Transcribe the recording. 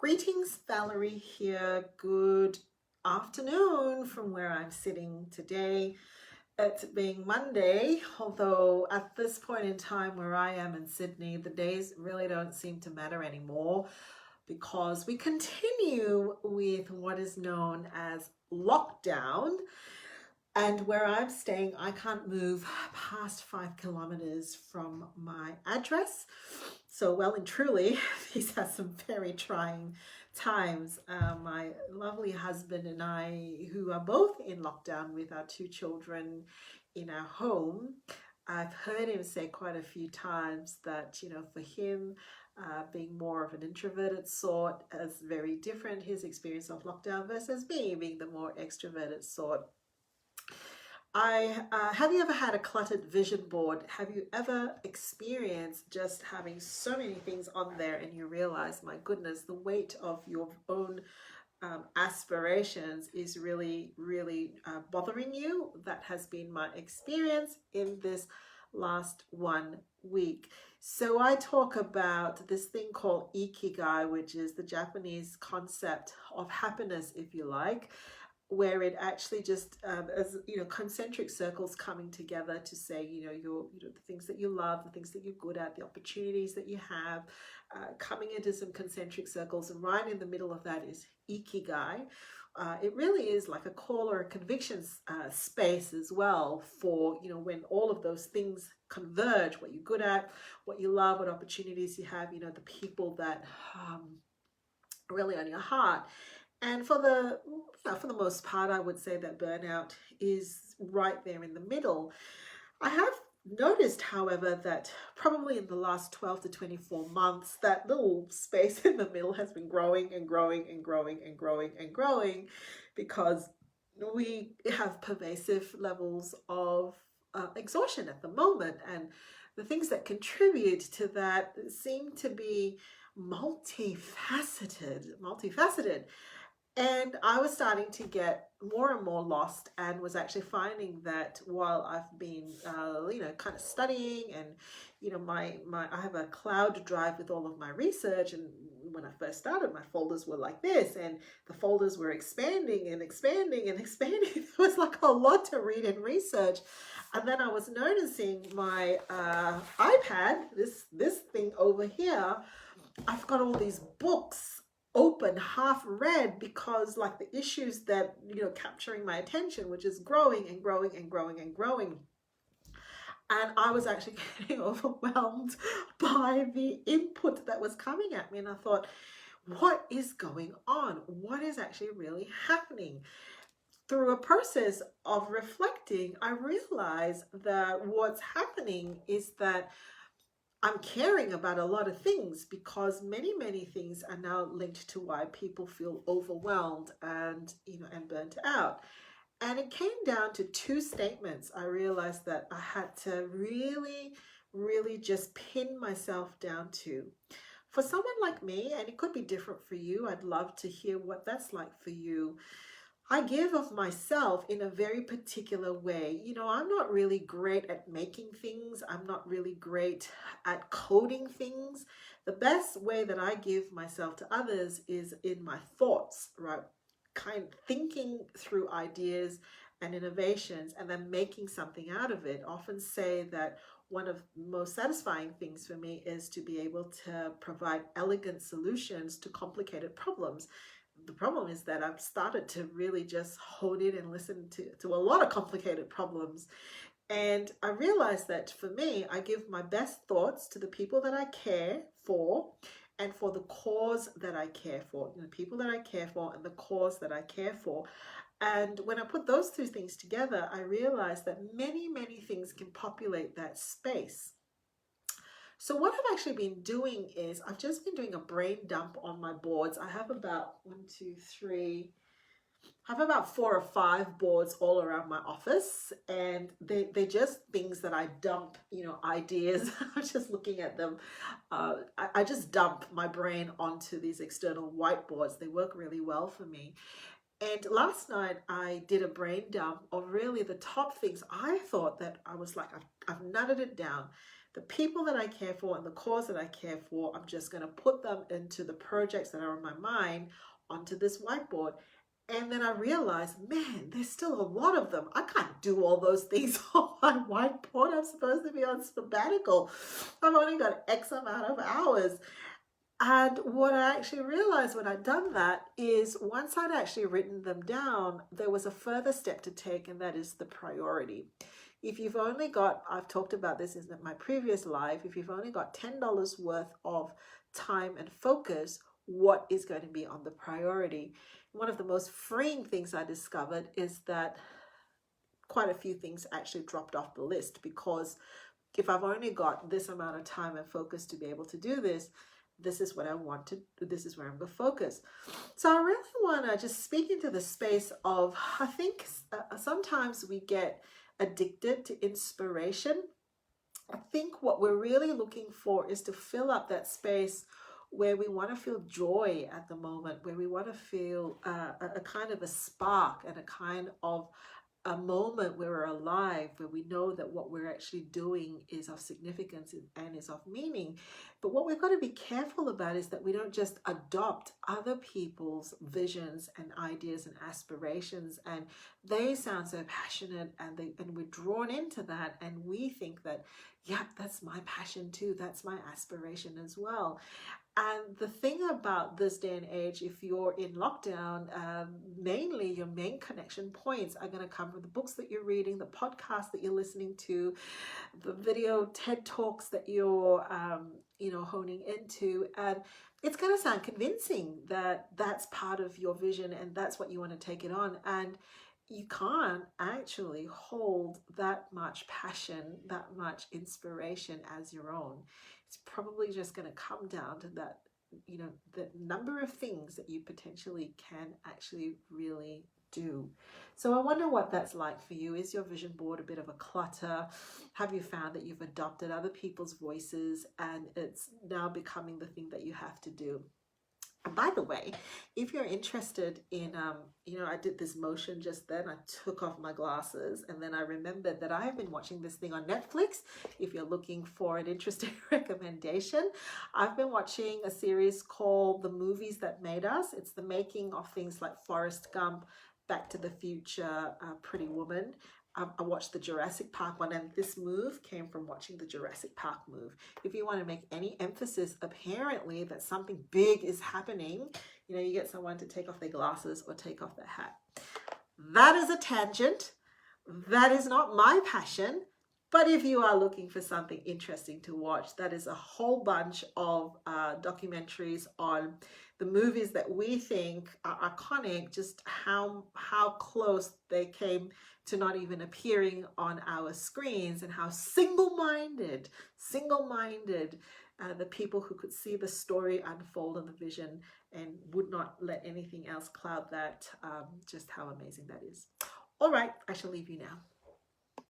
Greetings, Valerie here. Good afternoon from where I'm sitting today. It being Monday, although at this point in time where I am in Sydney, the days really don't seem to matter anymore because we continue with what is known as lockdown. And where I'm staying, I can't move past 5 kilometers from my address. So, well and truly, these are some very trying times. My lovely husband and I, who are both in lockdown with our two children in our home, I've heard him say quite a few times that, for him, being more of an introverted sort is very different, his experience of lockdown versus me being the more extroverted sort. Have you ever had a cluttered vision board? Have you ever experienced just having so many things on there and you realize, my goodness, the weight of your own aspirations is really, really bothering you? That has been my experience in this last 1 week. So I talk about this thing called ikigai, which is the Japanese concept of happiness, if you like, where it actually just as concentric circles coming together to say the things that you love, the things that you're good at, the opportunities that you have, coming into some concentric circles, and right in the middle of that is ikigai. It really is like a call or a conviction space as well for when all of those things converge, what you're good at, what you love, what opportunities you have, the people that really on your heart. And for the most part, I would say that burnout is right there in the middle. I have noticed, however, that probably in the last 12 to 24 months, that little space in the middle has been growing and growing and growing and growing and growing because we have pervasive levels of exhaustion at the moment. And the things that contribute to that seem to be multifaceted. And I was starting to get more and more lost and was actually finding that while I've been, kind of studying and, I have a cloud drive with all of my research. And when I first started, my folders were like this and the folders were expanding and expanding and expanding. There was like a lot to read and research. And then I was noticing my iPad, this thing over here, I've got all these books open, half read, because like the issues that capturing my attention, which is growing and growing and growing and growing. And I was actually getting overwhelmed by the input that was coming at me. And I thought, what is going on? What is actually really happening? Through a process of reflecting, I realized that what's happening is that I'm caring about a lot of things because many things are now linked to why people feel overwhelmed and burnt out. And it came down to two statements. I realized that I had to really just pin myself down to. For someone like me, and it could be different for you, I'd love to hear what that's like for you. I give of myself in a very particular way. I'm not really great at making things. I'm not really great at coding things. The best way that I give myself to others is in my thoughts, right? Kind of thinking through ideas and innovations and then making something out of it. I often say that one of the most satisfying things for me is to be able to provide elegant solutions to complicated problems. The problem is that I've started to really just hold it and listen to a lot of complicated problems. And I realized that for me, I give my best thoughts to the people that I care for and for the cause that I care for, the people that I care for and the cause that I care for. And when I put those two things together, I realized that many things can populate that space. So what I've actually been doing is I've just been doing a brain dump on my boards. I have about I have about 4 or 5 boards all around my office, and they're just things that I dump, ideas. I'm just looking at them. I just dump my brain onto these external whiteboards. They work really well for me. And last night I did a brain dump of really the top things I thought that I was like, I've nutted it down. the people that I care for and the cause that I care for, I'm just going to put them into the projects that are in my mind onto this whiteboard. And then I realized, man, there's still a lot of them. I can't do all those things on my whiteboard. I'm supposed to be on sabbatical. I've only got X amount of hours. And what I actually realized when I'd done that is once I'd actually written them down, there was a further step to take, and that is the priority. If you've only got, I've talked about this in my previous live, if you've only got $10 worth of time and focus, what is going to be on the priority? One of the most freeing things I discovered is that quite a few things actually dropped off the list, because if I've only got this amount of time and focus to be able to do this, this is what I want to do. This is where I'm going to focus. So I really want to just speak into the space of, I think sometimes we get addicted to inspiration. I think what we're really looking for is to fill up that space where we want to feel joy at the moment, where we want to feel a kind of a spark and a kind of a moment where we're alive, where we know that what we're actually doing is of significance and is of meaning. But what we've got to be careful about is that we don't just adopt other people's visions and ideas and aspirations, and they sound so passionate, and we're drawn into that, and we think that, yeah, that's my passion too, that's my aspiration as well. And the thing about this day and age, if you're in lockdown, mainly your main connection points are going to come from the books that you're reading, the podcasts that you're listening to, the video TED Talks that you're, honing into. And it's going to sound convincing that that's part of your vision and that's what you want to take it on. And you can't actually hold that much passion, that much inspiration as your own. It's probably just going to come down to that, the number of things that you potentially can actually really do. So I wonder what that's like for you. Is your vision board a bit of a clutter? Have you found that you've adopted other people's voices and it's now becoming the thing that you have to do? And by the way, if you're interested in, I did this motion just then. I took off my glasses and then I remembered that I have been watching this thing on Netflix. If you're looking for an interesting recommendation, I've been watching a series called The Movies That Made Us. It's the making of things like Forrest Gump, Back to the Future, Pretty Woman. I watched the Jurassic Park one, and this move came from watching the Jurassic Park move. If you want to make any emphasis, apparently, that something big is happening, you get someone to take off their glasses or take off their hat. That is a tangent. That is not my passion. But if you are looking for something interesting to watch, that is a whole bunch of documentaries on the movies that we think are iconic, just how close they came to not even appearing on our screens, and how single-minded the people who could see the story unfold and the vision and would not let anything else cloud that, just how amazing that is. All right, I shall leave you now.